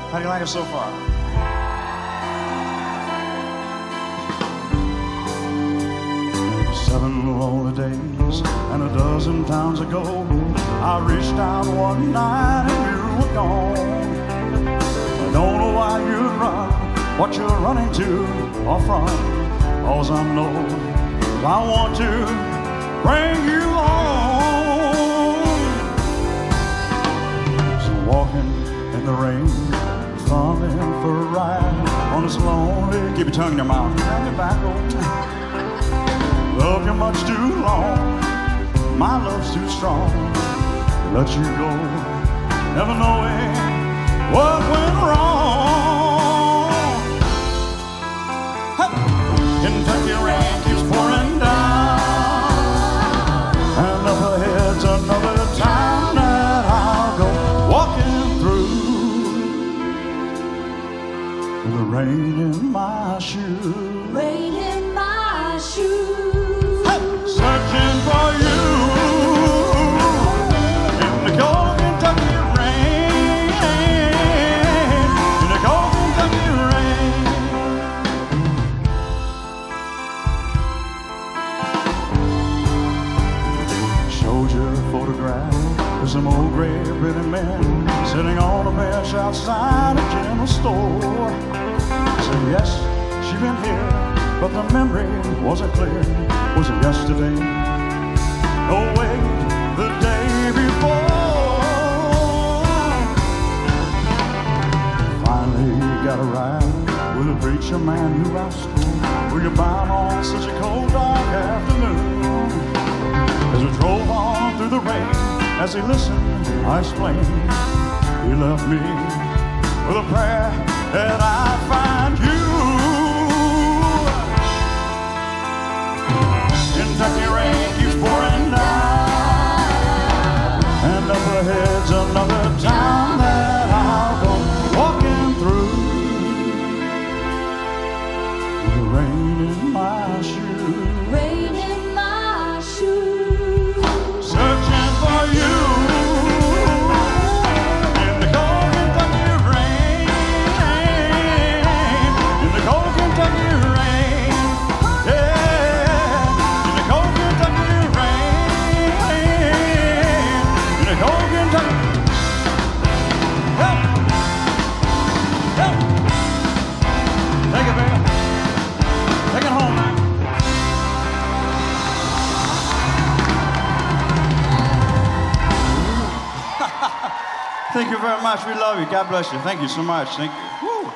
How do you like it so far? Seven lonely days and a dozen times ago, I reached out one night and you were gone. I don't know why you'd run, what you're running to or from. All I know is I want to bring you home. So walking in the rain, falling for a ride on this lonely. Keep your tongue in your mouth, hang your back on. Love you much too long, my love's too strong to let you go, never knowing what went wrong. Hey. Kentucky rain keeps pouring down, and up ahead's another town that I'll go walking through, with the rain in my shoes. Rain in my shoes. Searching for you in the cold Kentucky rain, in the cold Kentucky rain. Showed you a photograph of some old gray pretty men sitting on a bench outside a general store. Said yes, she'd been here, but the memory wasn't clear. Was it yesterday? No, wait, the day before. Finally got a ride with a preacher man who asked, were you bound on such a cold, dark afternoon? As we drove on through the rain, as he listened, I explained, he left me with a prayer that I'd find you. Kentucky rain keeps pouring down, and up ahead's another town that I'll go walking through, with the rain in my shoes. Rain in my shoes. Searching for you in the cold Kentucky rain, in the cold Kentucky rain. Thank you very much. We love you. God bless you. Thank you so much. Thank you. Woo.